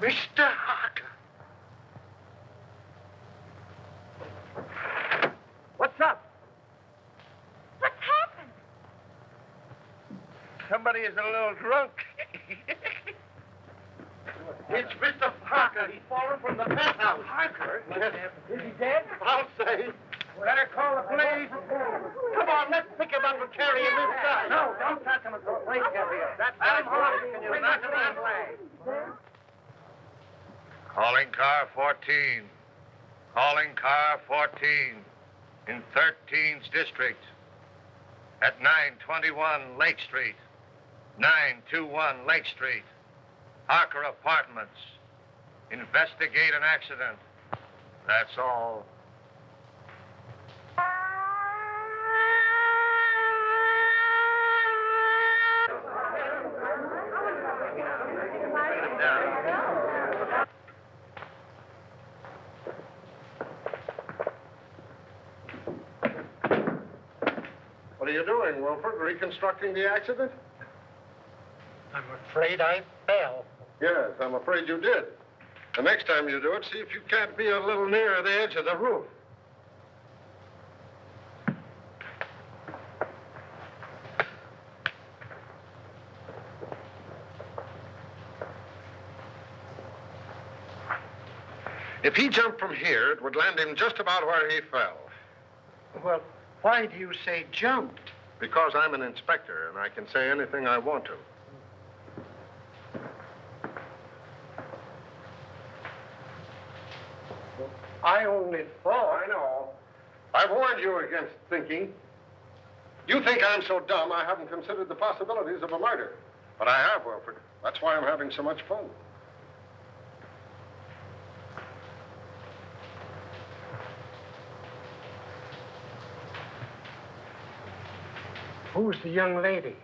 Mr. Harker. What's up? What's happened? Somebody is a little drunk. It's Mr. Harker. He's fallen from the penthouse. Harker? Is he dead? I'll say. Better call the police. Come on, let's pick him up and carry him inside. No, don't touch him until the police get here. That's Adam Harvey. Can you knock him that way? Calling car 14. Calling car 14 in 13th District at 921 Lake Street. 921 Lake Street. Harker Apartments. Investigate an accident. That's all. What are you doing, Wilford? Reconstructing the accident? I'm afraid I fell. Yes, I'm afraid you did. The next time you do it, see if you can't be a little nearer the edge of the roof. If he jumped from here, it would land him just about where he fell. Well, why do you say jumped? Because I'm an inspector, and I can say anything I want to. I only thought. I know. I've warned you against thinking. You think I'm so dumb I haven't considered the possibilities of a murder. But I have, Wilford. That's why I'm having so much fun. Who's the young lady?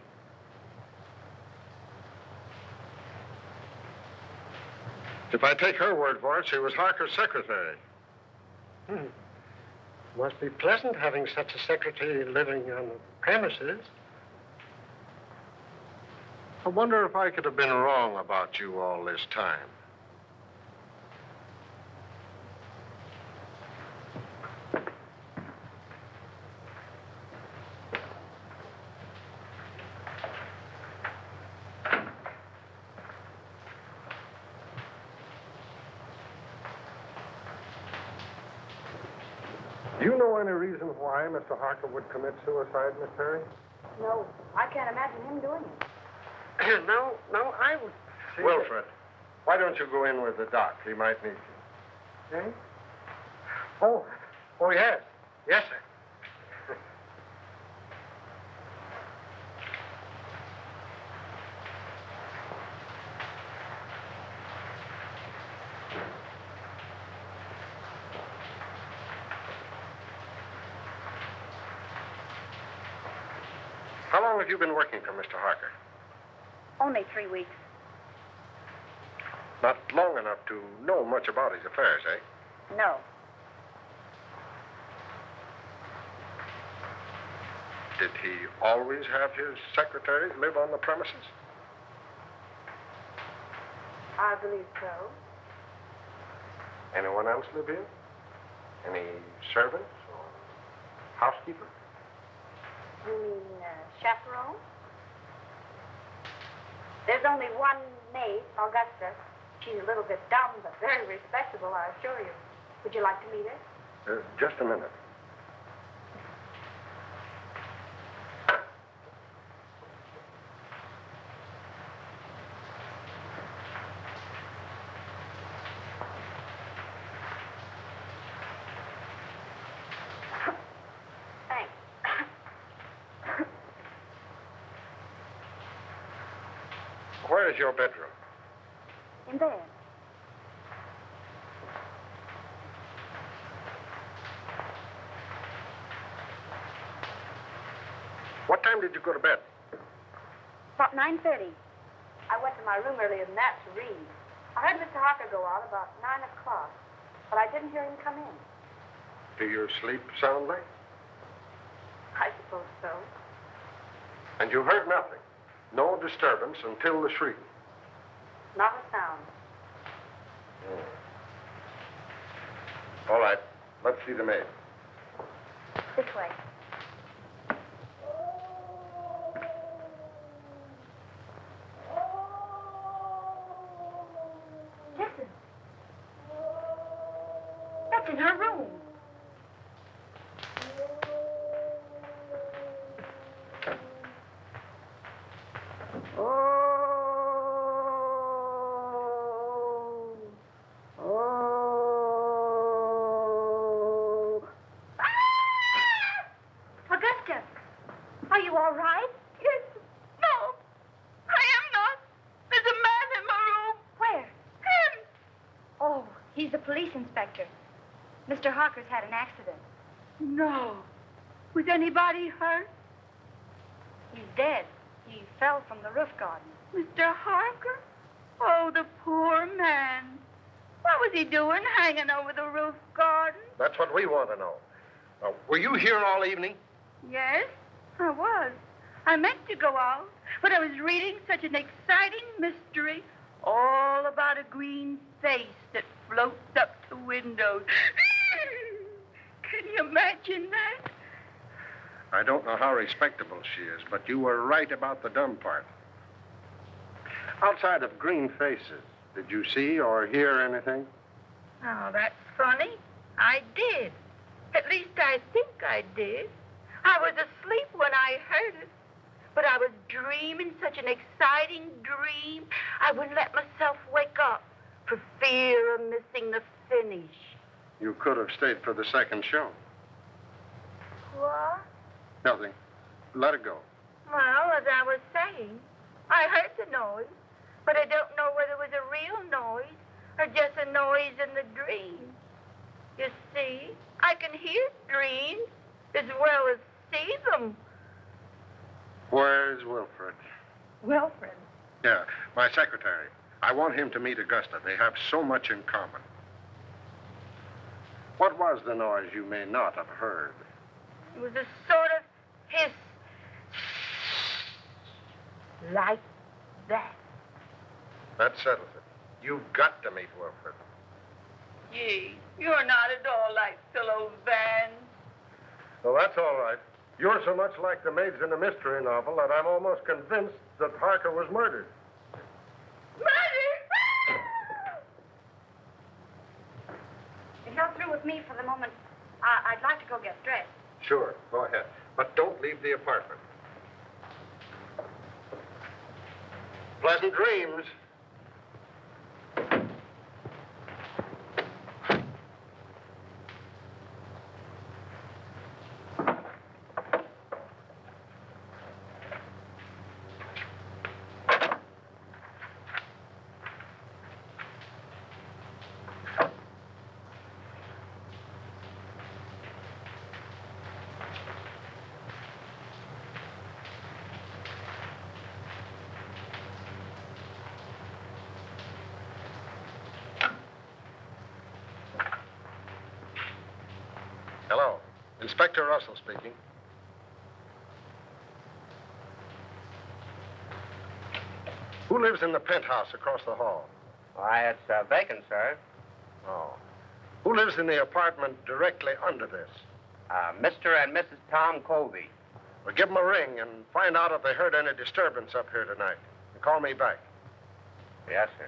If I take her word for it, she was Harker's secretary. Must be pleasant having such a secretary living on the premises. I wonder if I could have been wrong about you all this time. Do you know any reason why Mr. Harker would commit suicide, Miss Perry? No, I can't imagine him doing it. No, I would say Wilfred, why don't you go in with the doc? He might need you. Eh? Oh, yes. Yes, sir. How long have you been working for Mr. Harker? Only 3 weeks. Not long enough to know much about his affairs, eh? No. Did he always have his secretaries live on the premises? I believe so. Anyone else live here? Any servants or housekeeper? You mean chaperone? There's only one maid, Augusta. She's a little bit dumb, but very respectable, I assure you. Would you like to meet her? Just a minute. Thanks. Where is your bedroom? In bed. What time did you go to bed? About 9:30. I went to my room earlier than that to read. I heard Mr. Harker go out about 9 o'clock, but I didn't hear him come in. Do you sleep soundly? I suppose so. And you heard nothing? No disturbance until the shriek? Not a sound. All right. Let's see the maid. This way. Listen. That's in her room. Augusta, are you all right? Yes. No. I am not. There's a man in my room. Where? Him. Oh, he's the police inspector. Mr. Harker's had an accident. No. Was anybody hurt? He's dead. He fell from the roof garden. Mr. Harker? Oh, the poor man. What was he doing hanging over the roof garden? That's what we want to know. Were you here all evening? Yes, I was. I meant to go out, but I was reading such an exciting mystery all about a green face that floats up to windows. Can you imagine that? I don't know how respectable she is, but you were right about the dumb part. Outside of green faces, did you see or hear anything? Oh, that's funny. I did. At least I think I did. I was asleep when I heard it. But I was dreaming such an exciting dream, I wouldn't let myself wake up for fear of missing the finish. You could have stayed for the second show. What? Nothing. Let it go. Well, as I was saying, I heard the noise, but I don't know whether it was a real noise or just a noise in the dream. You see, I can hear dreams as well as see them. Where's Wilfred? Wilfred? Yeah, my secretary. I want him to meet Augusta. They have so much in common. What was the noise you may not have heard? It was a sort of hiss. Like that. That settles it. You've got to meet Wilfred. Gee, you're not at all like Philo Vance. Well, that's all right. You're so much like the maids in a mystery novel that I'm almost convinced that Harker was murdered. Murder! If you're through with me for the moment, I'd like to go get dressed. Sure, go ahead. But don't leave the apartment. Pleasant dreams. Hello. Inspector Russell speaking. Who lives in the penthouse across the hall? Why, it's vacant, sir. Oh. Who lives in the apartment directly under this? Mr. and Mrs. Tom Colby. Well, give them a ring and find out if they heard any disturbance up here tonight. And call me back. Yes, sir.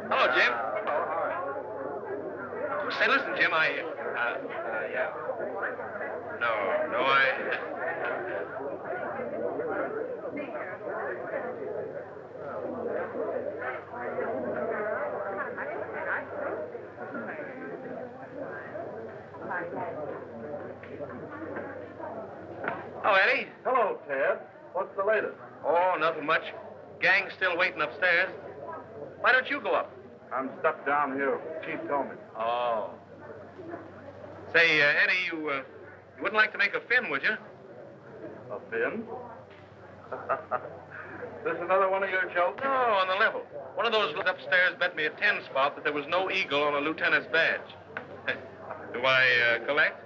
Hello, Jim. Say, listen, Jim, Yeah. No, Oh, Eddie. Hello, Ted. What's the latest? Oh, nothing much. Gang's still waiting upstairs. Why don't you go up? I'm stuck down here. Chief told me. Oh. Say, Eddie, you wouldn't like to make a fin, would you? A fin? This another one of your jokes? No, on the level. One of those upstairs bet me a 10 spot that there was no eagle on a lieutenant's badge. Do I collect?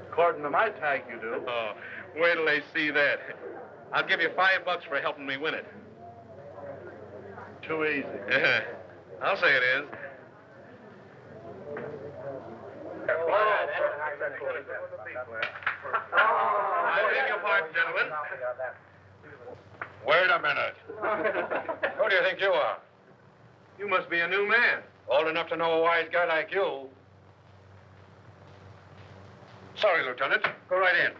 According to my tag, you do. Oh, wait till they see that. I'll give you $5 for helping me win it. Too easy. I'll say it is. I beg your pardon, gentlemen. Wait a minute. Who do you think you are? You must be a new man. Old enough to know a wise guy like you. Sorry, Lieutenant. Go right in.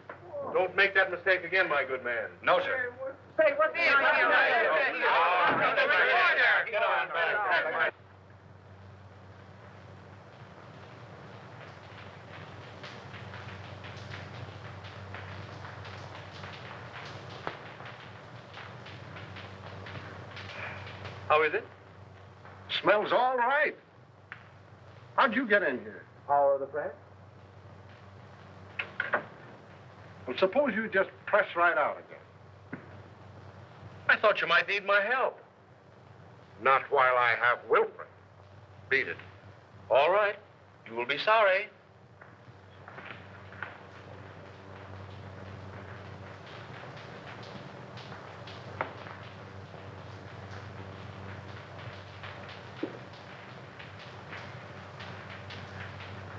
Don't make that mistake again, my good man. No, sir. Say, what's the Get on back. How is it? Smells all right. How'd you get in here? Power of the press? Well, suppose you just press right out again. I thought you might need my help. Not while I have Wilfred. Beat it. All right. You will be sorry.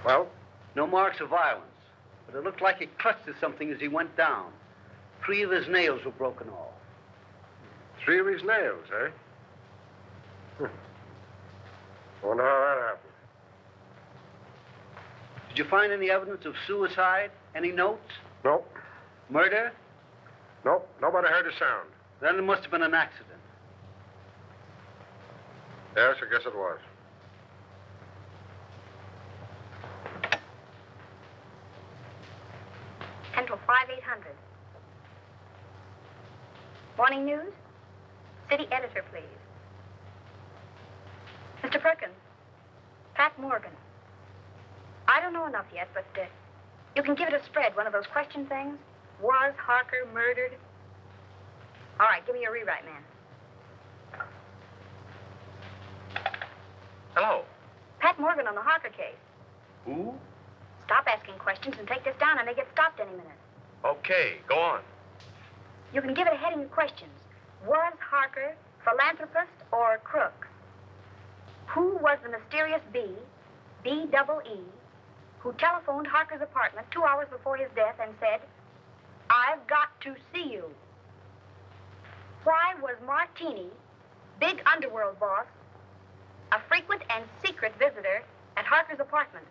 Well? No marks of violence, but it looked like he clutched at something as he went down. 3 of his nails were broken off. 3 of his nails, eh? Wonder how that happened. Did you find any evidence of suicide? Any notes? Nope. Murder? Nope. Nobody heard a sound. Then it must have been an accident. Yes, I guess it was. Central 5800. Morning news? City editor, please. Mr. Perkins, Pat Morgan. I don't know enough yet, but you can give it a spread, one of those question things. Was Harker murdered? All right, give me your rewrite, man. Hello. Pat Morgan on the Harker case. Who? Stop asking questions and take this down. I may get stopped any minute. Okay, go on. You can give it a heading of questions. Was Harker philanthropist or crook? Who was the mysterious B-double-E, who telephoned Harker's apartment 2 hours before his death and said, "I've got to see you"? Why was Martini, big underworld boss, a frequent and secret visitor at Harker's apartment?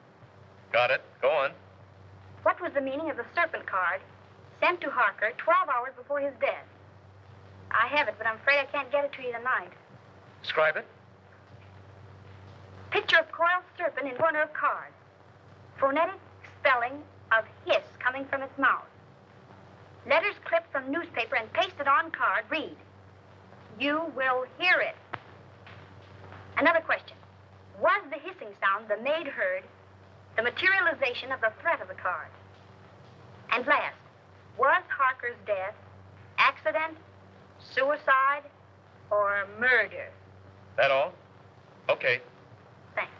Got it. Go on. What was the meaning of the serpent card sent to Harker 12 hours before his death? I have it, but I'm afraid I can't get it to you tonight. Describe it. Picture of coiled serpent in corner of card. Phonetic spelling of hiss coming from its mouth. Letters clipped from newspaper and pasted on card read, "You will hear it." Another question. Was the hissing sound the maid heard the materialization of the threat of the card? And last, was Harker's death accident, suicide, or murder? That all? Okay. Thanks.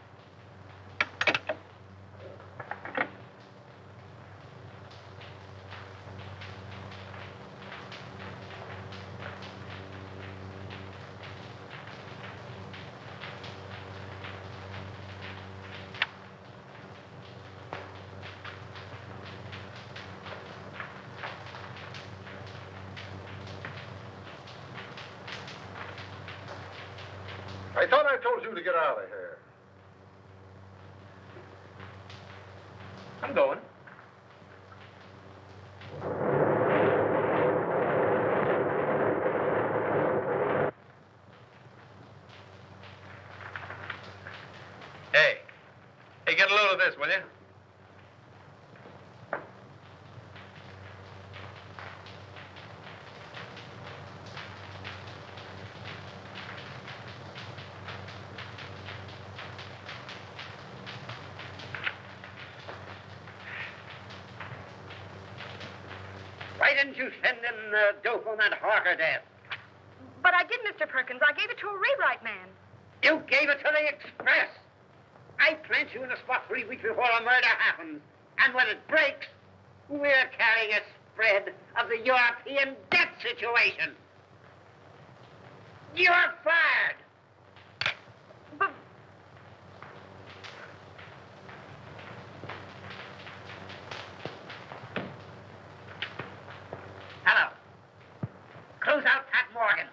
I thought I told you to get out of here. I'm going. Hey, Hey, get a load of this, will you? Why didn't you send in dope on that Harker death? But I did, Mr. Perkins. I gave it to a rewrite man. You gave it to the Express. I plant you in a spot 3 weeks before a murder happens. And when it breaks, we're carrying a spread of the European debt situation. You're fired. But Hello. Close out Pat Morgan.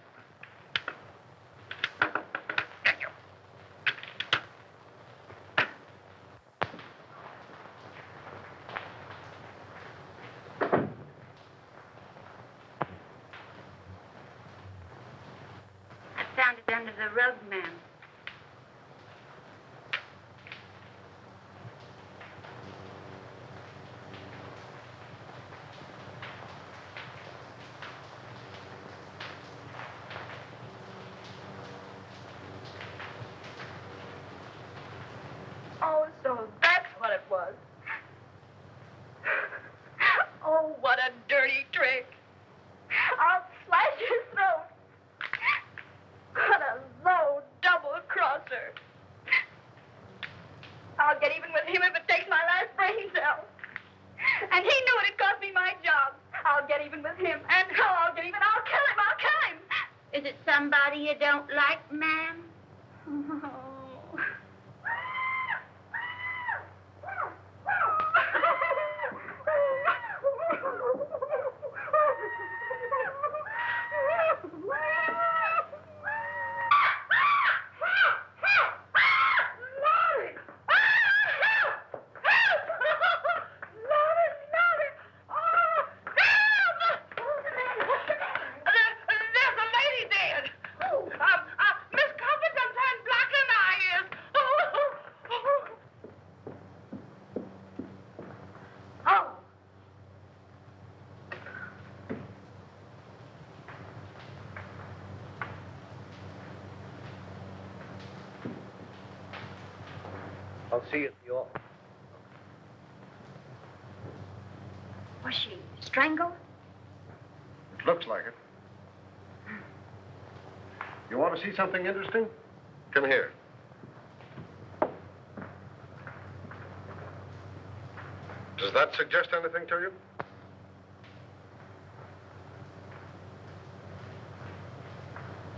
Thank you. I found it under the rug, ma'am. oh, so that's what it was. Oh, what a dirty trick. I'll slash his throat. What a low double-crosser. I'll get even with him if it takes my last brain cell. And he knew it'd cost me my job. I'll get even with him. And how I'll get even, I'll kill him. I'll kill him. Is it somebody you don't like, ma'am? Oh. I'll see you at the office. Was she strangled? It looks like it. You want to see something interesting? Come here. Does that suggest anything to you?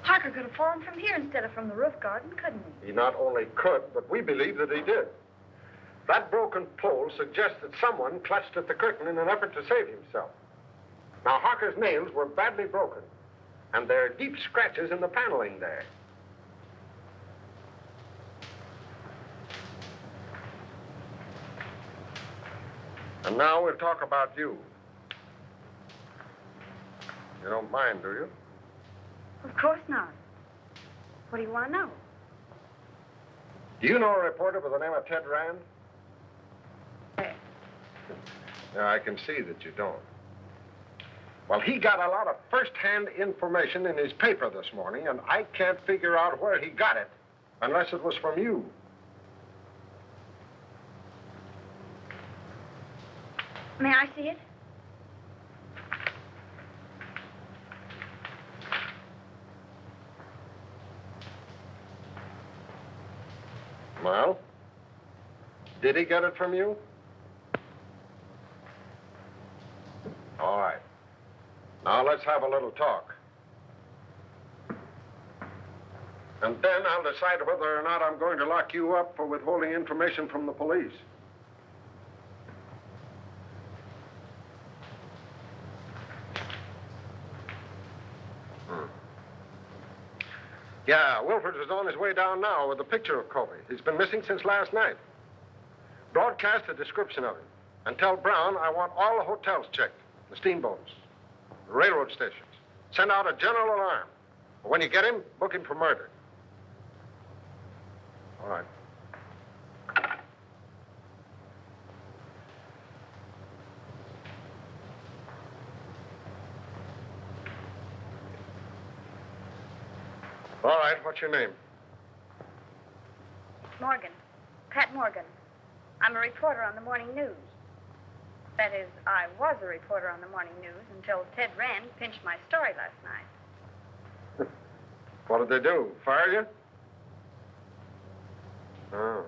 Harker could have fallen from here instead of from the roof garden, couldn't he? He not only could, but we believe that he did. That broken pole suggests that someone clutched at the curtain in an effort to save himself. Now, Harker's nails were badly broken, and there are deep scratches in the paneling there. And now we'll talk about you. You don't mind, do you? Of course not. What do you want to know? Do you know a reporter by the name of Ted Rand? Yeah, I can see that you don't. Well, he got a lot of first-hand information in his paper this morning, and I can't figure out where he got it, unless it was from you. May I see it? Well, did he get it from you? All right. Now let's have a little talk. And then I'll decide whether or not I'm going to lock you up for withholding information from the police. Yeah, Wilford is on his way down now with a picture of Kobe. He's been missing since last night. Broadcast a description of him. And tell Brown I want all the hotels checked, the steamboats, the railroad stations. Send out a general alarm. When you get him, book him for murder. All right. All right, what's your name? Morgan. Pat Morgan. I'm a reporter on the morning news. That is, I was a reporter on the morning news until Ted Rand pinched my story last night. What did they do? Fire you? Oh.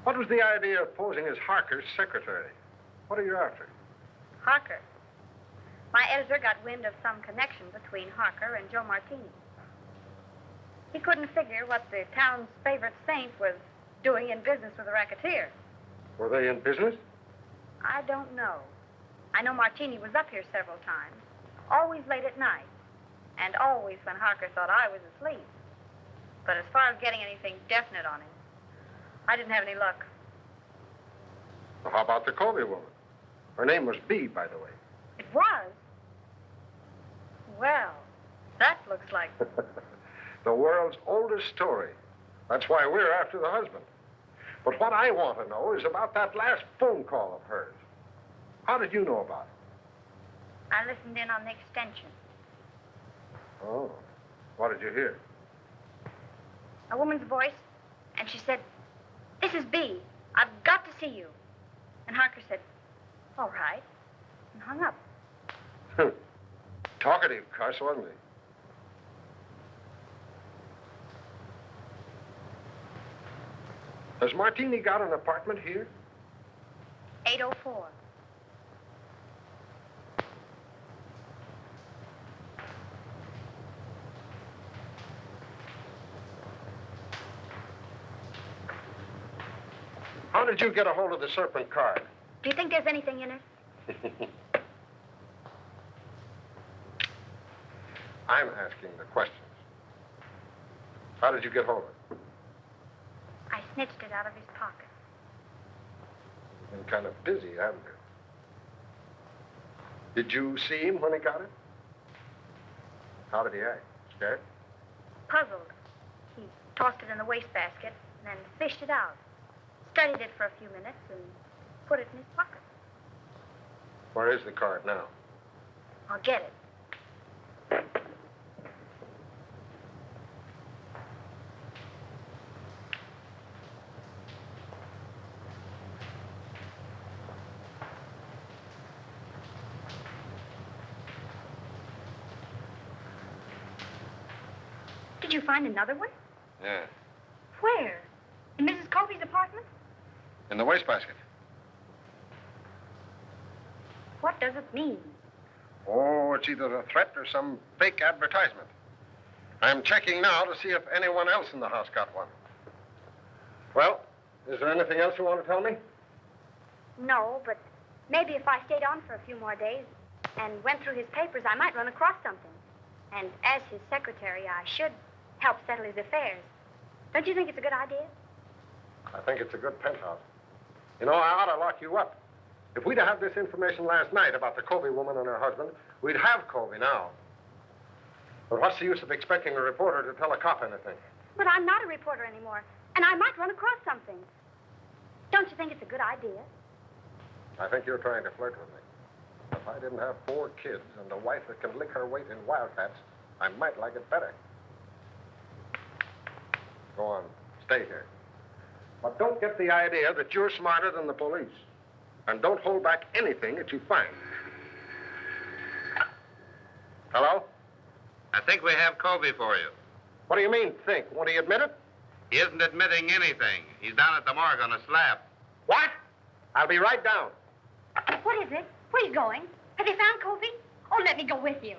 What was the idea of posing as Harker's secretary? What are you after? Harker. My editor got wind of some connection between Harker and Joe Martini. He couldn't figure what the town's favorite saint was doing in business with a racketeer. Were they in business? I don't know. I know Martini was up here several times, always late at night, and always when Harker thought I was asleep. But as far as getting anything definite on him, I didn't have any luck. Well, how about the Colby woman? Her name was Bee, by the way. It was? Well, that looks like... The world's oldest story. That's why we're after the husband. But what I want to know is about that last phone call of hers. How did you know about it? I listened in on the extension. Oh. What did you hear? A woman's voice, and she said, "This is Bee. I've got to see you." And Harker said, "All right," and hung up. Talkative cuss, wasn't he? Has Martini got an apartment here? 804. How did you get a hold of the Serpent card? Do you think there's anything in it? I'm asking the questions. How did you get hold of it? I snitched it out of his pocket. You've been kind of busy, haven't you? Did you see him when he got it? How did he act? Scared? Puzzled. He tossed it in the wastebasket and then fished it out. Studied it for a few minutes and put it in his pocket. Where is the card now? I'll get it. Did you find another one? Yeah. Where? In Mrs. Colby's apartment? In the wastebasket. What does it mean? Oh, it's either a threat or some fake advertisement. I'm checking now to see if anyone else in the house got one. Well, is there anything else you want to tell me? No, but maybe if I stayed on for a few more days and went through his papers, I might run across something. And as his secretary, I should help settle his affairs. Don't you think it's a good idea? I think it's a good penthouse. You know, I ought to lock you up. If we'd have had this information last night about the Colby woman and her husband, we'd have Colby now. But what's the use of expecting a reporter to tell a cop anything? But I'm not a reporter anymore, and I might run across something. Don't you think it's a good idea? I think you're trying to flirt with me. If I didn't have 4 kids and a wife that can lick her weight in wildcats, I might like it better. Go on. Stay here. But don't get the idea that you're smarter than the police. And don't hold back anything that you find. Hello? I think we have Colby for you. What do you mean, think? Won't he admit it? He isn't admitting anything. He's down at the morgue on a slab. What? I'll be right down. What is it? Where are you going? Have you found Colby? Oh, let me go with you.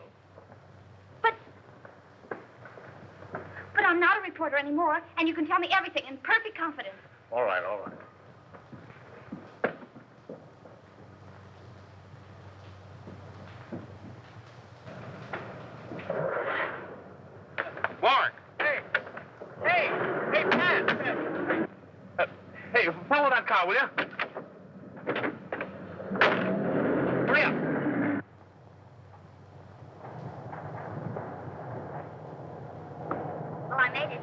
But I'm not a reporter anymore, and you can tell me everything in perfect confidence. All right, all right. Mark! Hey, Pat! Hey, follow that car, will you? Hurry up. Well, I made it.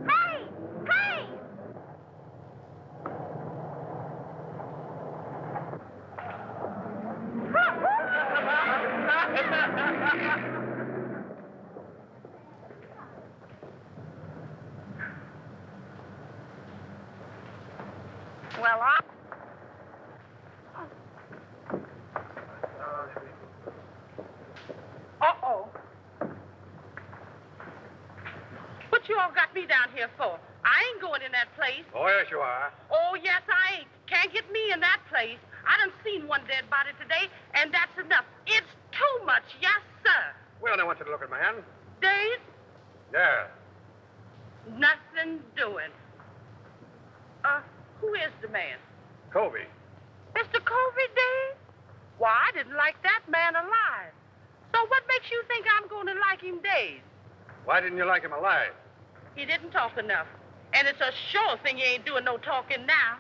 Hey! you all got me down here for? I ain't going in that place. Oh, yes, you are. Oh, yes, I ain't. Can't get me in that place. I done seen one dead body today, and that's enough. It's too much, yes, sir. Well, I want you to look at man. Dave, Yeah. nothing doing. Who is the man? Colby. Mr. Colby, Dave? Why, I didn't like that man alive. So what makes you think I'm going to like him, Dave? Why didn't you like him alive? He didn't talk enough. And it's a sure thing he ain't doing no talking now.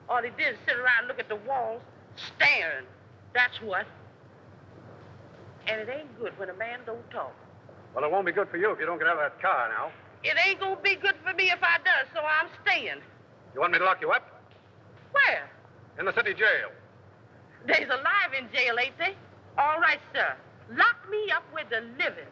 All he did is sit around and look at the walls, staring. That's what. And it ain't good when a man don't talk. Well, it won't be good for you if you don't get out of that car now. It ain't gonna be good for me if I does, so I'm staying. You want me to lock you up? Where? In the city jail. They's alive in jail, ain't they? All right, sir. Lock me up with the living.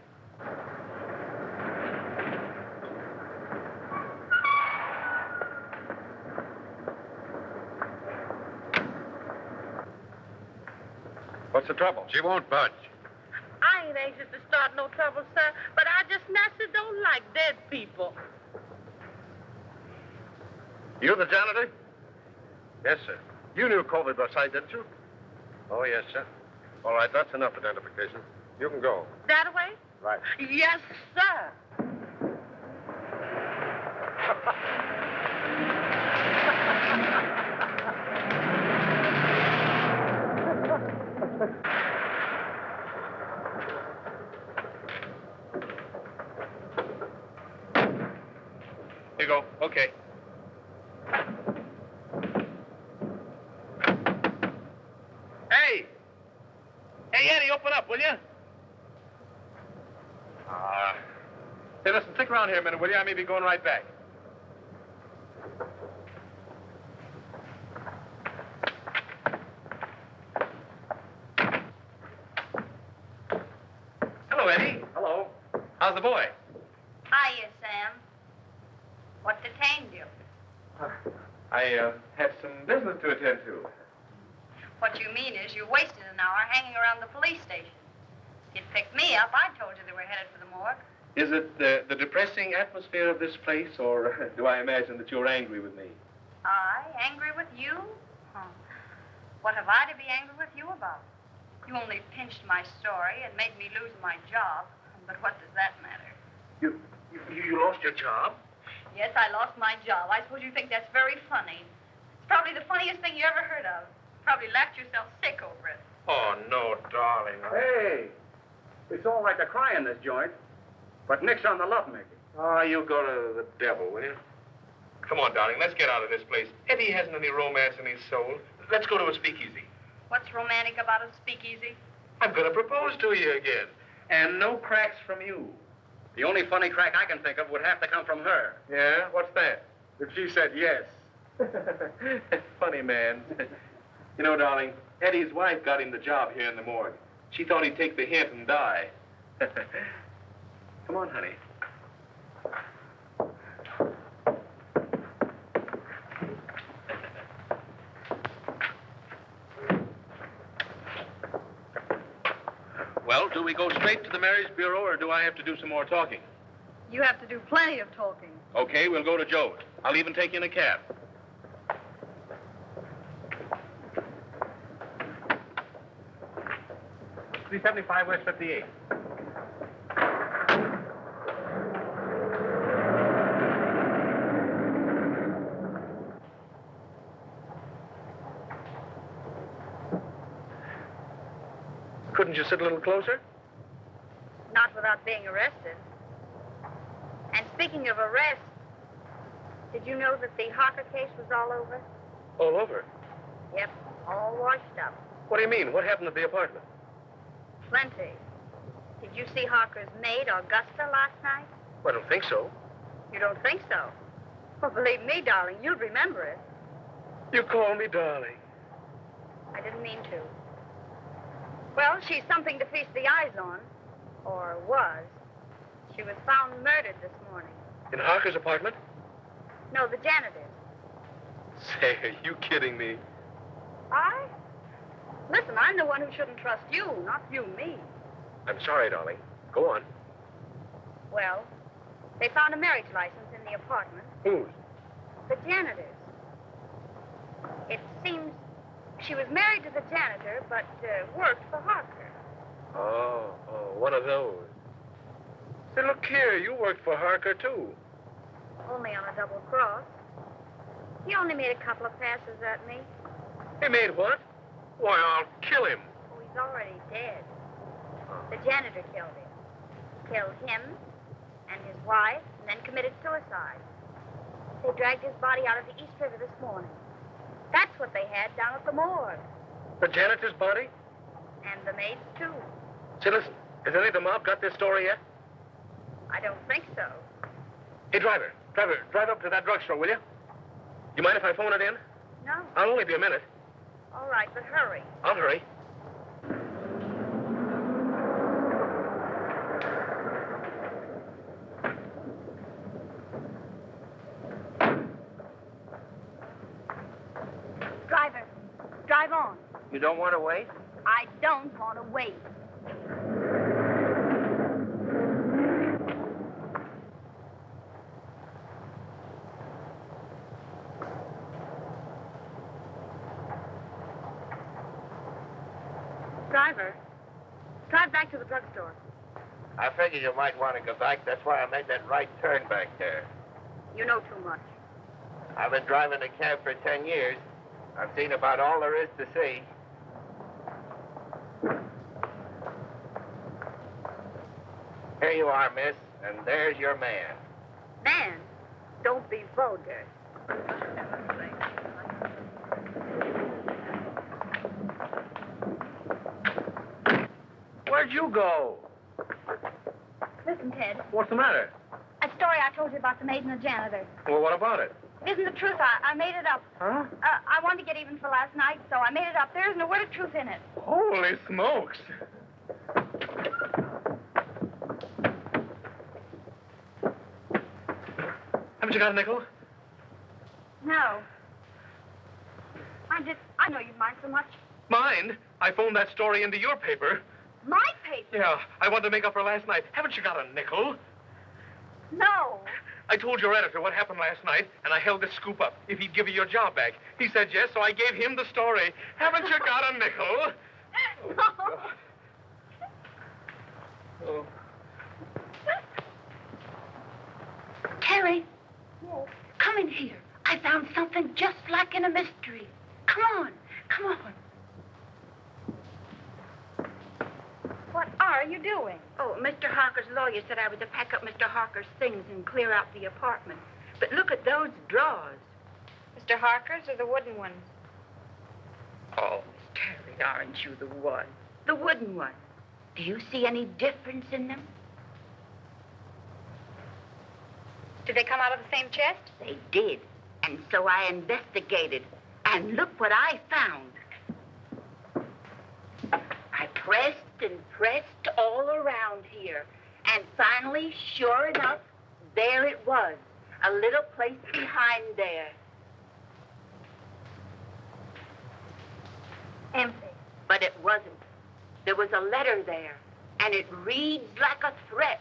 What's the trouble? She won't budge. I ain't anxious to start no trouble, sir, but I just naturally don't like dead people. You the janitor? Yes, sir. You knew Colby Braside, didn't you? Oh, yes, sir. All right, that's enough identification. You can go. That way? Right. Yes, sir. Here you go. Okay. Hey! Hey, Eddie, open up, will you? Hey, listen, stick around here a minute, will you? I may be going right back. Hello, Eddie. Hello. How's the boy? Hiya, Sam. What detained you? I had some business to attend to. What you mean is you wasted an hour hanging around the police station. If you'd picked me up, I told you they were headed for the morgue. Is it the depressing atmosphere of this place, or do I imagine that you're angry with me? I? Angry with you? Huh. What have I to be angry with you about? You only pinched my story and made me lose my job. But what does that matter? You lost your job? Yes, I lost my job. I suppose you think that's very funny. It's probably the funniest thing you ever heard of. Probably laughed yourself sick over it. Oh, no, darling. Hey, it's all right to cry in this joint, but nix on the lovemaking. Oh, you go to the devil, will you? Come on, darling, let's get out of this place. Eddie hasn't any romance in his soul. Let's go to a speakeasy. What's romantic about a speakeasy? I'm going to propose to you again. And no cracks from you. The only funny crack I can think of would have to come from her. Yeah? What's that? If she said yes. Funny man. You know, darling, Eddie's wife got him the job here in the morgue. She thought he'd take the hint and die. Come on, honey. Well, do we go straight to the marriage bureau, or do I have to do some more talking? You have to do plenty of talking. Okay, we'll go to Joe's. I'll even take you in a cab. $375 West 58. Couldn't you sit a little closer? Not without being arrested. And speaking of arrest, did you know that the Harker case was all over? All over. Yep, all washed up. What do you mean? What happened at the apartment? Plenty. Did you see Harker's maid, Augusta, last night? Well, I don't think so. You don't think so? Well, believe me, darling, you'll remember it. You call me darling. I didn't mean to. Well, she's something to feast the eyes on. Or was. She was found murdered this morning. In Harker's apartment? No, the janitor's. Say, are you kidding me? I? Listen, I'm the one who shouldn't trust you, not you me. I'm sorry, darling. Go on. Well, They found a marriage license in the apartment. Whose? The janitor's. It seems she was married to the janitor, but worked for Harker. Oh, one of those. Say, look here, you worked for Harker, too. Only on a double cross. He only made a couple of passes at me. He made what? Why, I'll kill him. Oh, he's already dead. The janitor killed him. Killed him and his wife, and then committed suicide. They dragged his body out of the East River this morning. That's what they had down at the morgue. The janitor's body? And the maid's, too. Say, listen, has any of the mob got this story yet? I don't think so. Hey, driver, drive up to that drugstore, will you? You mind if I phone it in? No. I'll only be a minute. All right, but hurry. I'll hurry. Driver, drive on. You don't want to wait? I don't want to wait. Driver, drive back to the drugstore. I figured you might want to go back. That's why I made that right turn back there. You know too much. I've been driving a cab for 10 years. I've seen about all there is to see. Here you are, miss, and there's your man. Man, don't be vulgar. Where'd you go? Listen, Ted. What's the matter? That story I told you about the maid and the janitor. Well, what about it? It isn't the truth. I made it up. Huh? I wanted to get even for last night, so I made it up. There isn't a word of truth in it. Holy smokes. Haven't you got a nickel? No. I know you'd mind so much. Mind? I phoned that story into your paper. My paper? Yeah, I wanted to make up for last night. Haven't you got a nickel? No. I told your editor what happened last night, and I held this scoop up if he'd give you your job back. He said yes, so I gave him the story. Haven't you got a nickel? No. Oh. Terry. Yes. Come in here. I found something just like in a mystery. Come on. Come on. What are you doing? Oh, Mr. Harker's lawyer said I was to pack up Mr. Harker's things and clear out the apartment. But look at those drawers. Mr. Harker's or the wooden ones? Oh, Miss Terry, aren't you the one? The wooden one. Do you see any difference in them? Did they come out of the same chest? They did. And so I investigated. And look what I found. I pressed and pressed all around here. And finally, sure enough, there it was. A little place behind there. Empty. But it wasn't. There was a letter there. And it reads like a threat.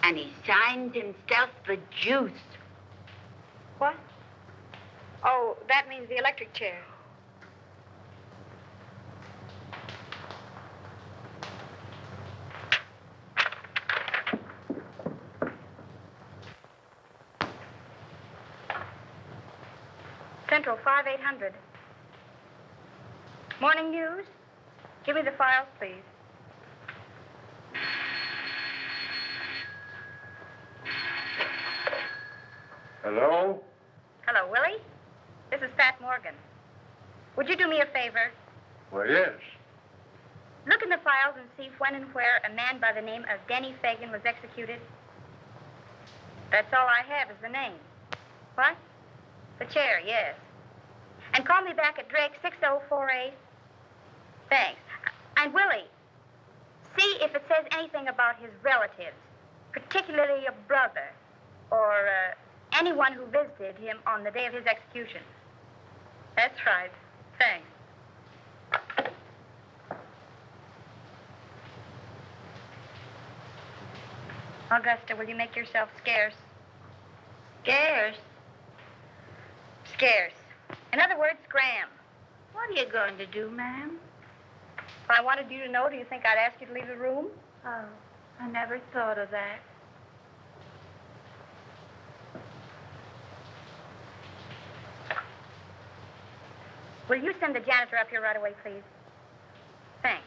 And he signed himself the Juice. What? Oh, that means the electric chair. Central 5800. Morning news. Give me the files, please. Hello? Hello, Willie. This is Pat Morgan. Would you do me a favor? Well, yes. Look in the files and see when and where a man by the name of Denny Fagan was executed. That's all I have is the name. What? The chair, yes. And call me back at Drake 6048. Thanks. And Willie, see if it says anything about his relatives, particularly a brother or anyone who visited him on the day of his execution. That's right. Thanks. Augusta, will you make yourself scarce? Scarce? Scarce. In other words, Graham. What are you going to do, ma'am? If I wanted you to know, do you think I'd ask you to leave the room? Oh, I never thought of that. Will you send the janitor up here right away, please? Thanks.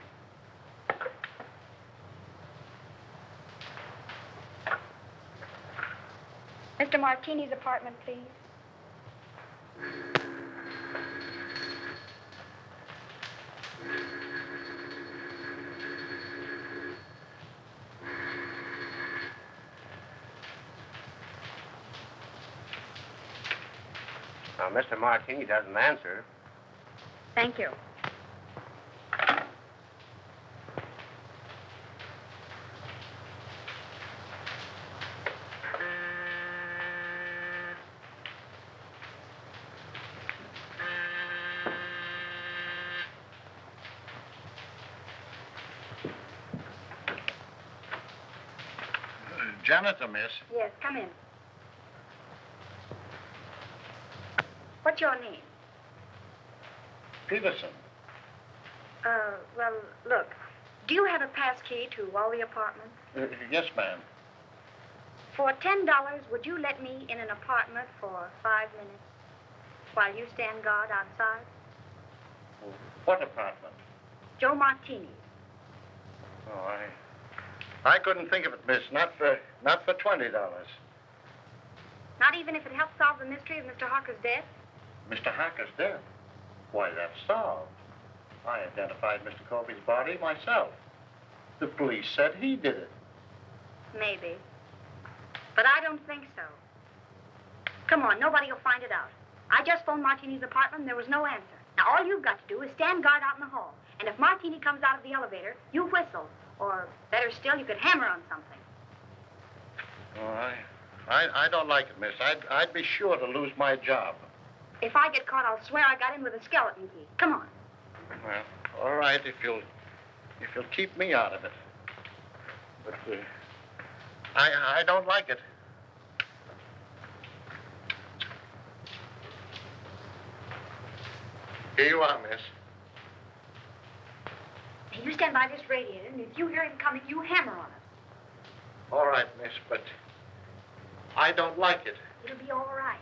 Mr. Martini's apartment, please. Now, Mr. Martini doesn't answer. Thank you. Janitor, miss. Yes, come in. What's your name? Peterson. Well, look, do you have a pass key to all the apartments? Yes, ma'am. For $10, would you let me in an apartment for 5 minutes while you stand guard outside? What apartment? Joe Martini's. Oh, I couldn't think of it, miss. Not for $20. Not even if it helps solve the mystery of Mr. Harker's death? Mr. Harker's dead. Why, that's solved. I identified Mr. Colby's body myself. The police said he did it. Maybe. But I don't think so. Come on, nobody will find it out. I just phoned Martini's apartment and there was no answer. Now, all you've got to do is stand guard out in the hall. And if Martini comes out of the elevator, you whistle. Or, better still, you could hammer on something. Oh, I don't like it, miss. I'd be sure to lose my job. If I get caught, I'll swear I got in with a skeleton key. Come on. Well, all right, if you'll keep me out of it. But I don't like it. Here you are, miss. Now, you stand by this radiator, and if you hear him coming, you hammer on it. All right, miss, but I don't like it. It'll be all right.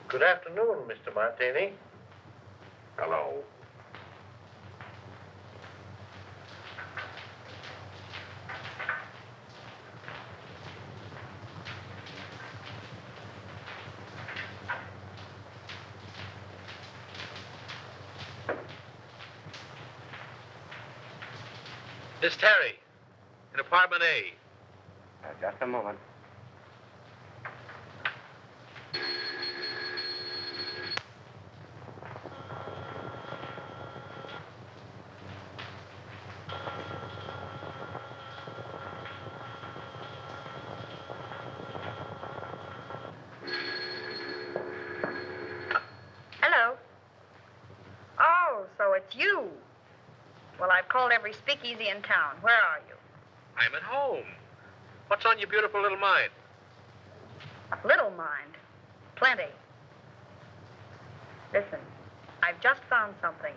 Good afternoon, Mr. Martini. Hello. Miss Terry, in apartment A. Just a moment. Hello. Oh, so it's you. Well, I've called every speakeasy in town. Where are you? I'm at home. What's on your beautiful little mind? Little mind. Plenty. Listen, I've just found something.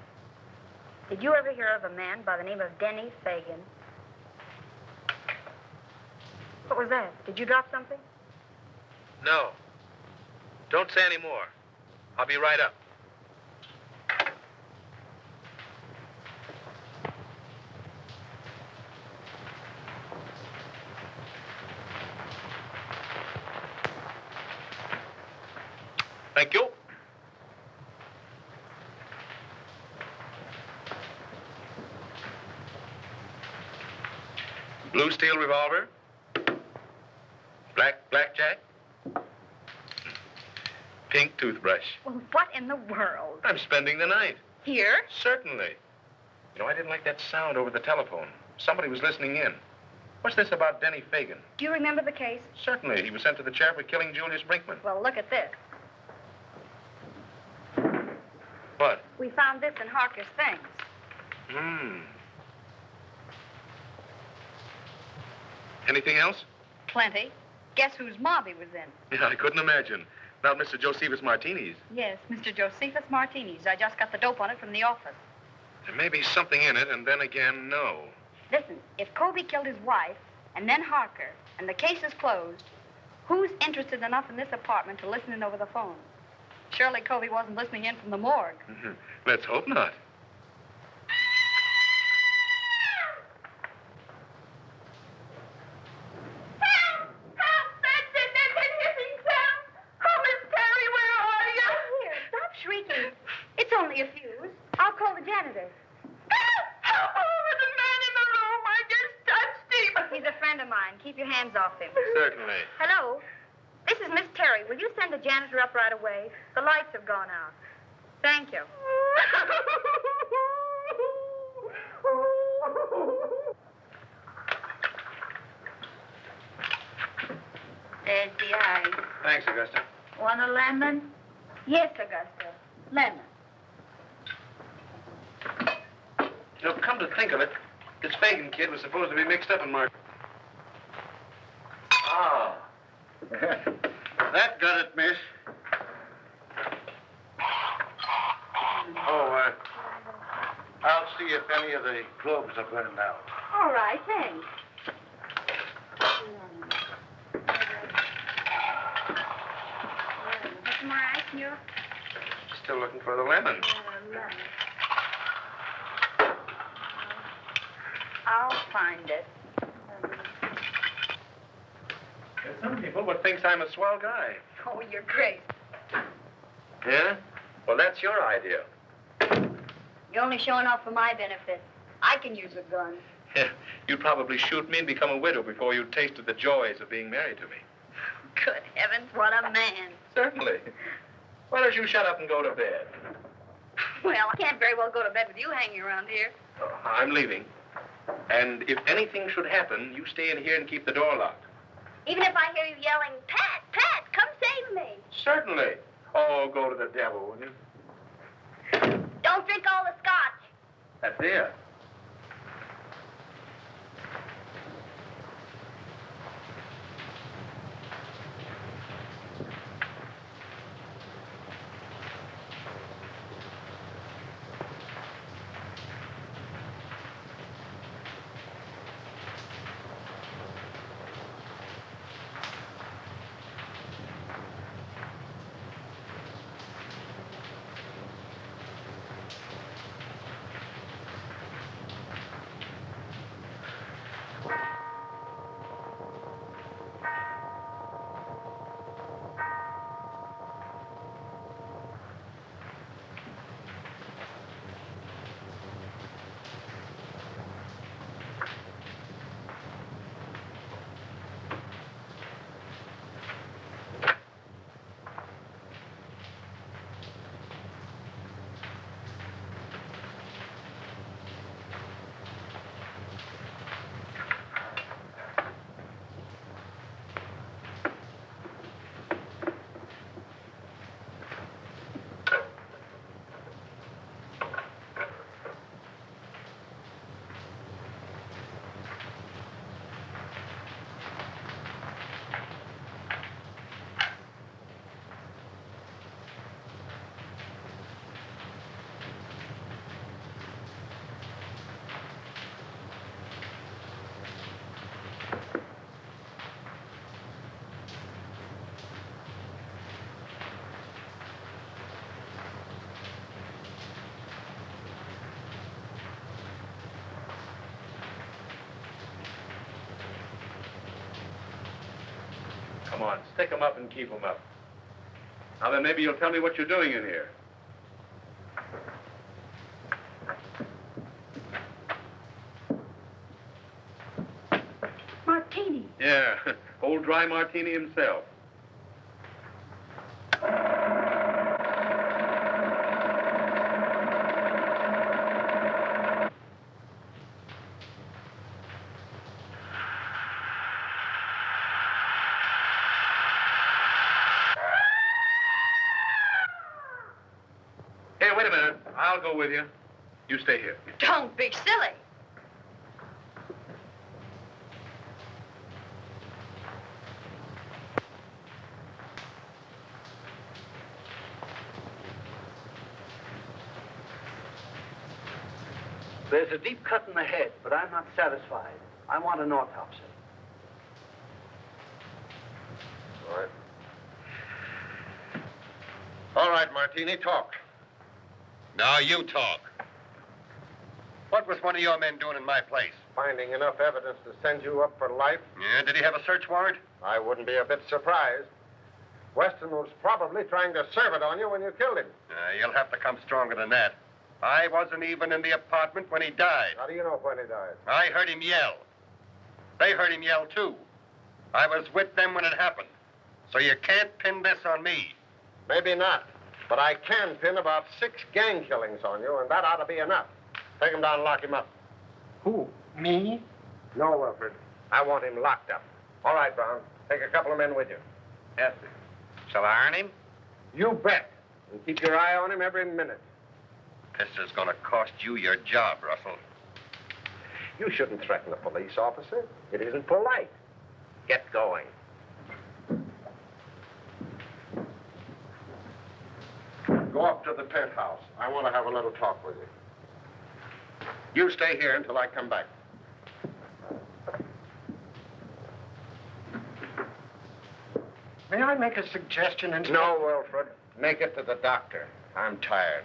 Did you ever hear of a man by the name of Denny Fagan? What was that? Did you drop something? No. Don't say any more. I'll be right up. Thank you. Blue steel revolver. Blackjack. Pink toothbrush. Well, what in the world? I'm spending the night. Here? Certainly. You know, I didn't like that sound over the telephone. Somebody was listening in. What's this about Denny Fagan? Do you remember the case? Certainly. He was sent to the chair for killing Julius Brinkman. Well, look at this. What? We found this in Harker's things. Anything else? Plenty. Guess whose mob he was in? Yeah, I couldn't imagine. Not Mr. Josephus Martini's. Yes, Mr. Josephus Martini's. I just got the dope on it from the office. There may be something in it, and then again, no. Listen, if Colby killed his wife, and then Harker, and the case is closed, who's interested enough in this apartment to listen in over the phone? Surely Colby wasn't listening in from the morgue. Let's hope not. Shrieking. It's only a fuse. I'll call the janitor. Help! There's a man in the room. I just touched him. He's a friend of mine. Keep your hands off him. Certainly. Hello? This is Miss Terry. Will you send the janitor up right away? The lights have gone out. Thank you. There's the eye. Thanks, Augusta. Want a lemon? Yes, Augusta. Lemon. You know, come to think of it, this Fagan kid was supposed to be mixed up in Mark. Ah. That got it, miss. Oh, I'll see if any of the globes are burned out. All right, thanks. Some more ice in your... Still looking for the lemon. I'll find it. There's some people would think I'm a swell guy. Oh, you're crazy. Yeah? Well, that's your idea. You're only showing off for my benefit. I can use a gun. Yeah, you'd probably shoot me and become a widow before you tasted the joys of being married to me. Good heavens, what a man. Certainly. Why don't you shut up and go to bed? Well, I can't very well go to bed with you hanging around here. Oh, I'm leaving. And if anything should happen, you stay in here and keep the door locked. Even if I hear you yelling, Pat, Pat, come save me. Certainly. Oh, go to the devil, will you? Don't drink all the scotch. That's it. Come on, stick 'em up and keep 'em up. Now then, maybe you'll tell me what you're doing in here. Martini. Yeah, old dry martini himself. Hey, wait a minute. I'll go with you. You stay here. Don't be silly. There's a deep cut in the head, but I'm not satisfied. I want an autopsy. All right. All right, Martini, talk. Now you talk. What was one of your men doing in my place? Finding enough evidence to send you up for life? Yeah, did he have a search warrant? I wouldn't be a bit surprised. Weston was probably trying to serve it on you when you killed him. You'll have to come stronger than that. I wasn't even in the apartment when he died. How do you know when he died? I heard him yell. They heard him yell, too. I was with them when it happened. So you can't pin this on me. Maybe not. But I can pin about 6 gang killings on you, and that ought to be enough. Take him down and lock him up. Who? Me? No, Wilfred. I want him locked up. All right, Brown. Take a couple of men with you. Yes, sir. Shall I earn him? You bet. And keep your eye on him every minute. This is going to cost you your job, Russell. You shouldn't threaten a police officer. It isn't polite. Get going. Go up to the penthouse. I want to have a little talk with you. You stay here until I come back. May I make a suggestion? No, Wilfred. Make it to the doctor. I'm tired.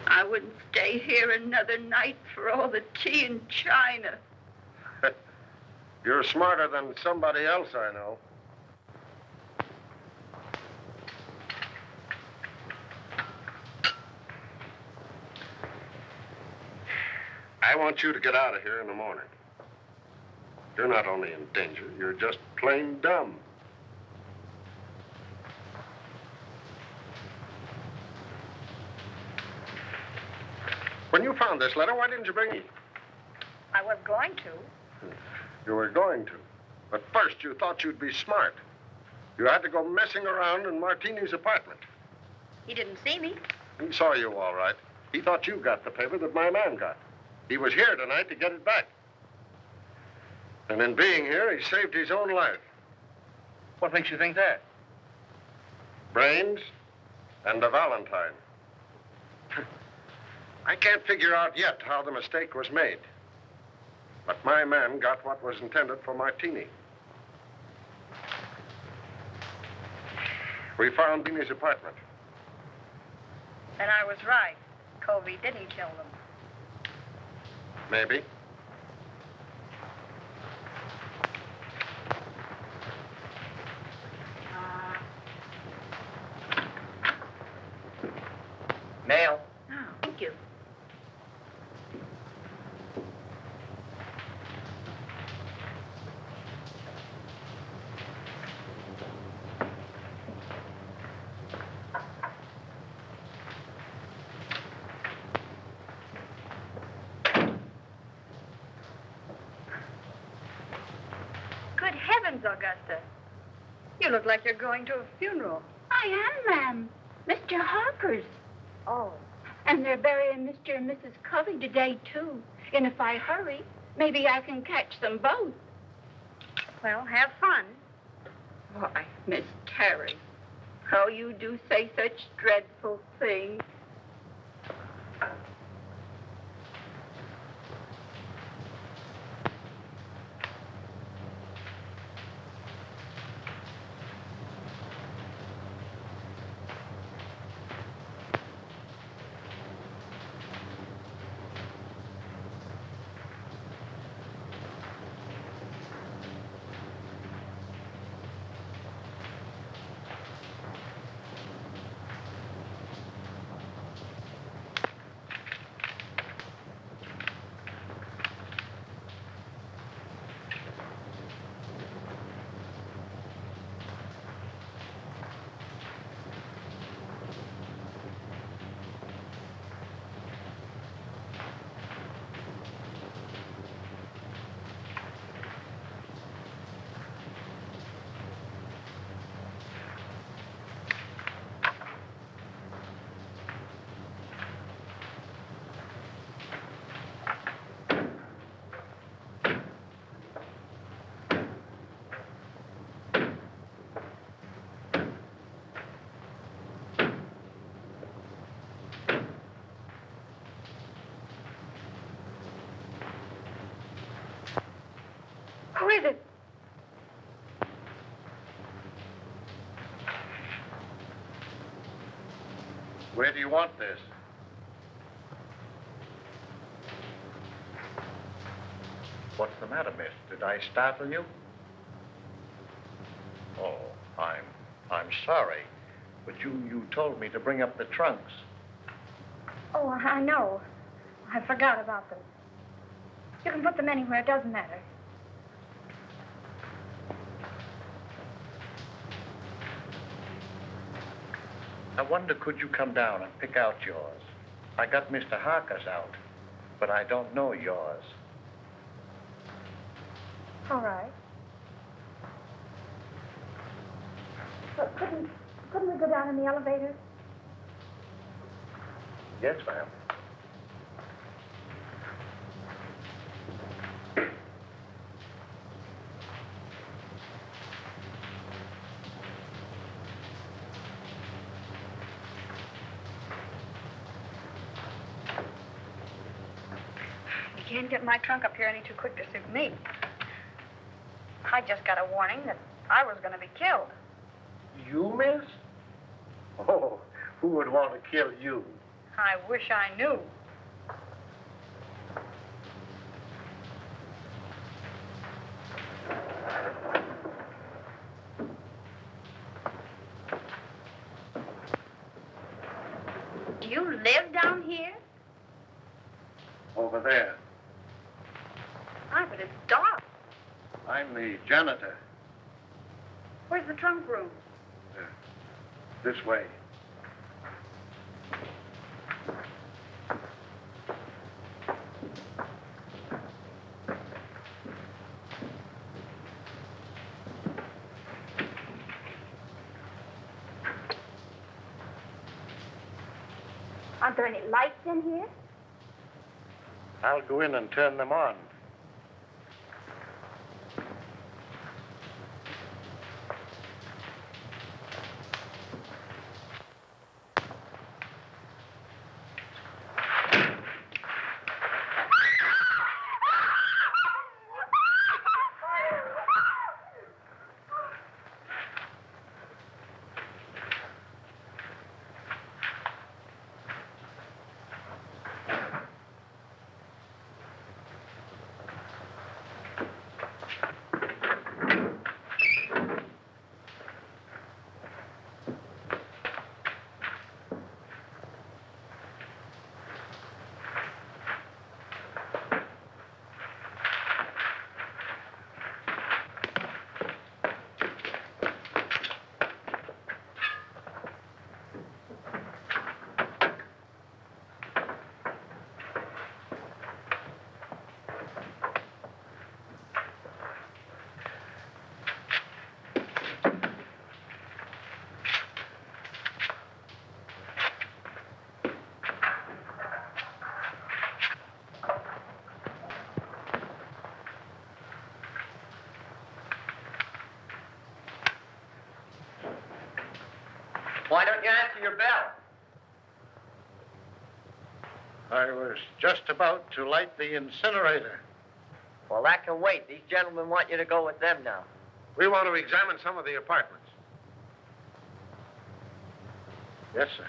I wouldn't stay here another night for all the tea and china. You're smarter than somebody else I know. I want you to get out of here in the morning. You're not only in danger, you're just plain dumb. When you found this letter, why didn't you bring it? I was going to. You were going to. But first, you thought you'd be smart. You had to go messing around in Martini's apartment. He didn't see me. He saw you all right. He thought you got the paper that my man got. He was here tonight to get it back. And in being here, he saved his own life. What makes you think that? Brains and a Valentine. I can't figure out yet how the mistake was made. But my man got what was intended for Martini. We found Martini's apartment. And I was right. Covey didn't kill them. Maybe. Mail. Oh, thank you. Good heavens, Augusta. You look like you're going to a funeral. I am, ma'am. Mr. Harper's. Oh. And they're burying Mr. and Mrs. Covey today, too. And if I hurry, maybe I can catch them both. Well, have fun. Why, Miss Terry, how you do say such dreadful things. Where do you want this? What's the matter, miss? Did I startle you? Oh, I'm sorry. But you told me to bring up the trunks. Oh, I know. I forgot about them. You can put them anywhere. It doesn't matter. I wonder, could you come down and pick out yours? I got Mr. Harker's out, but I don't know yours. All right. But couldn't we go down in the elevator? Yes, ma'am. You can't get my trunk up here any too quick to suit me. I just got a warning that I was going to be killed. You, miss? Oh, who would want to kill you? I wish I knew. You live down here? Over there. Ah, but it's dark. I'm the janitor. Where's the trunk room? This way. Aren't there any lights in here? I'll go in and turn them on. Why don't you answer your bell? I was just about to light the incinerator. Well, that can wait. These gentlemen want you to go with them now. We want to examine some of the apartments. Yes, sir.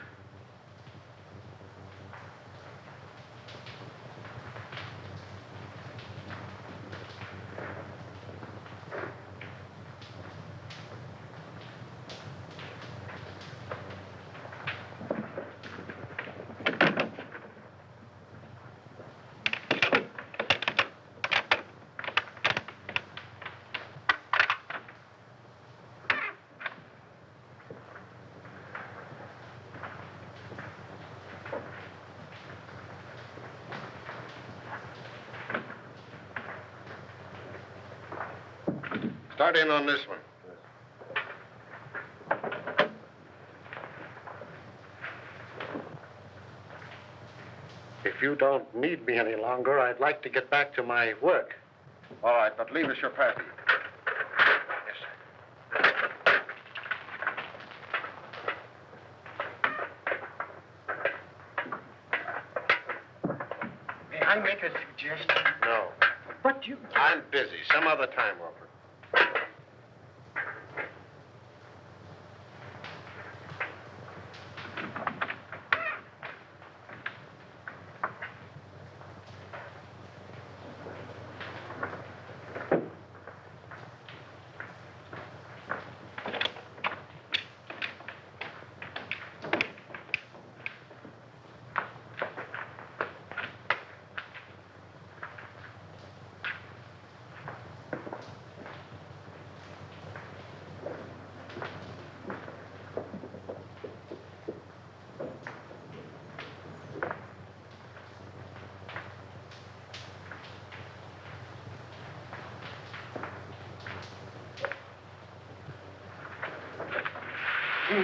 Start in on this one. If you don't need me any longer, I'd like to get back to my work. All right, but leave us your pappy. Yes, sir. May I make a suggestion? No. But you... I'm busy. Some other time, Wilford. What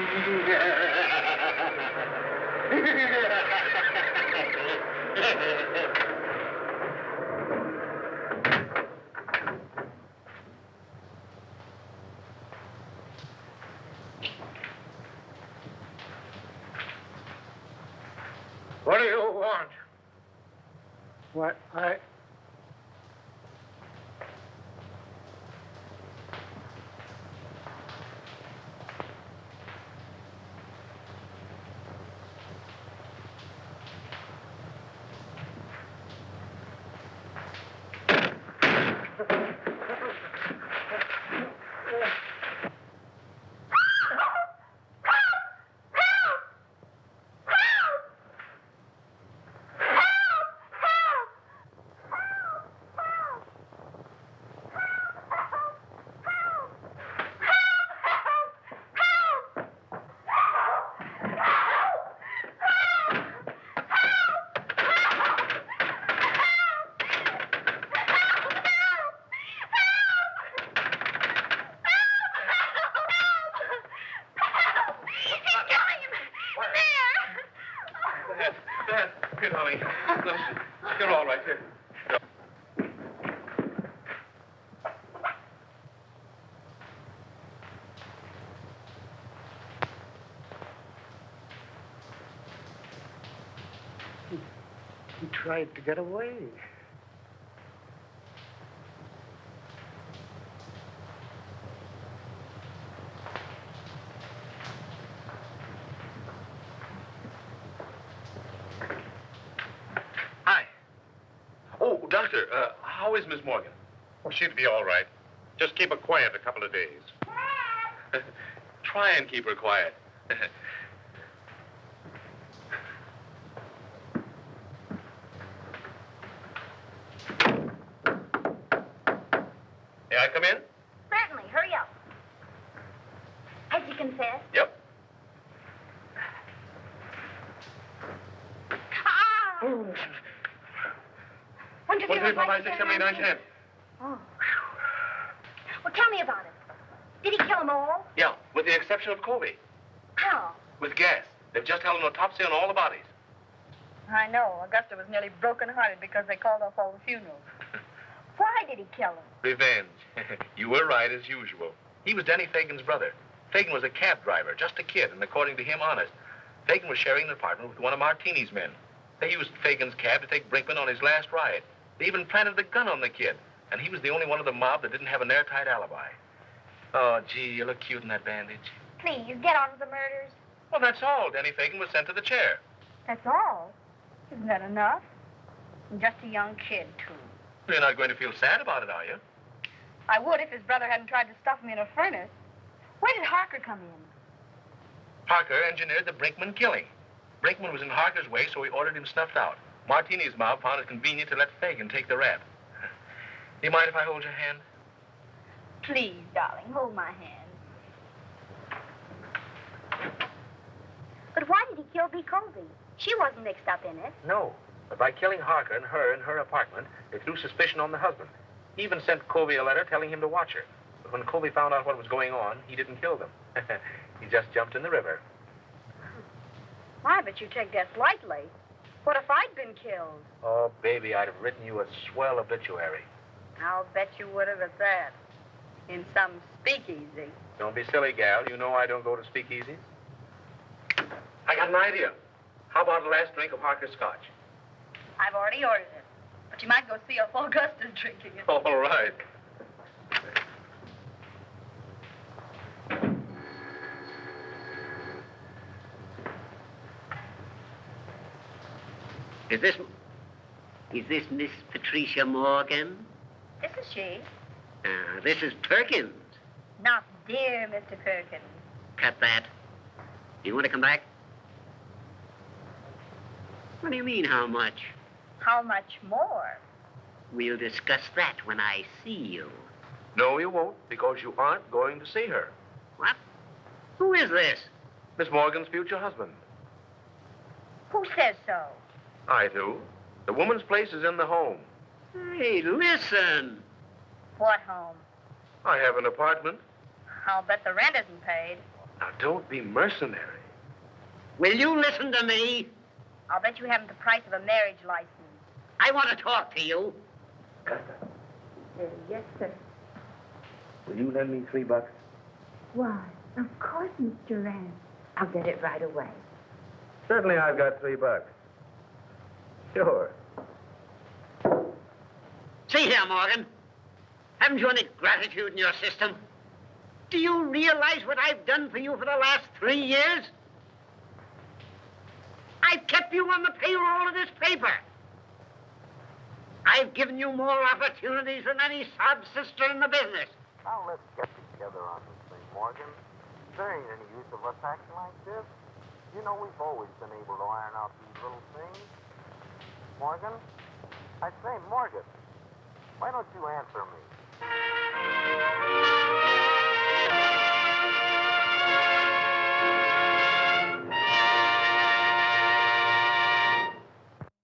do you want? What, Dad, here, darling. Listen, you're all right here. he tried to get away. Hi. Oh, Doctor, how is Miss Morgan? Well, she'd be all right. Just keep her quiet a couple of days. Try and keep her quiet. May I come in? Certainly. Hurry up. Has he confessed? Yep. Ah! 1, 2, 3, 4, 5, 6, 7, 8, 9, 10. Oh. Well, tell me about it. Did he kill them all? Yeah, with the exception of Colby. How? With gas. They've just held an autopsy on all the bodies. I know. Augusta was nearly broken-hearted because they called off all the funerals. Why did he kill them? Revenge. You were right, as usual. He was Denny Fagan's brother. Fagan was a cab driver, just a kid, and according to him, honest. Fagan was sharing an apartment with one of Martini's men. They used Fagan's cab to take Brinkman on his last ride. They even planted the gun on the kid, and he was the only one of the mob that didn't have an airtight alibi. Oh, gee, you look cute in that bandage. Please, get on with the murders. Well, that's all. Denny Fagan was sent to the chair. That's all? Isn't that enough? And just a young kid, too. You're not going to feel sad about it, are you? I would if his brother hadn't tried to stuff me in a furnace. Where did Harker come in? Parker engineered the Brinkman killing. Brinkman was in Harker's way, so he ordered him snuffed out. Martini's mob found it convenient to let Fagan take the rap. Do you mind if I hold your hand? Please, darling, hold my hand. But why did he kill B. Colby? She wasn't mixed up in it. No. But by killing Harker and her in her apartment, they threw suspicion on the husband. He even sent Colby a letter telling him to watch her. But when Colby found out what was going on, he didn't kill them. He just jumped in the river. Why, but you take that lightly. What if I'd been killed? Oh, baby, I'd have written you a swell obituary. I'll bet you would have at that. In some speakeasy. Don't be silly, gal. You know I don't go to speakeasies. I got an idea. How about the last drink of Harker's scotch? I've already ordered it. But you might go see if Augusta's drinking it. All right. Is this Miss Patricia Morgan? This is she. This is Perkins. Not dear Mr. Perkins. Cut that. Do you want to come back? What do you mean, how much? How much more? We'll discuss that when I see you. No, you won't, because you aren't going to see her. What? Who is this? Miss Morgan's future husband. Who says so? I do. The woman's place is in the home. Hey, listen. What home? I have an apartment. I'll bet the rent isn't paid. Now, don't be mercenary. Will you listen to me? I'll bet you haven't the price of a marriage license. I want to talk to you. Yes, sir. Will you lend me $3? Why, of course, Mr. Rand. I'll get it right away. Certainly I've got $3. Sure. See here, Morgan. Haven't you any gratitude in your system? Do you realize what I've done for you for the last 3 years? I've kept you on the payroll of this paper. I've given you more opportunities than any sob sister in the business. Now let's get together on this thing, Morgan. There ain't any use of us acting like this. You know we've always been able to iron out these little things. Morgan? I say, Morgan, why don't you answer me?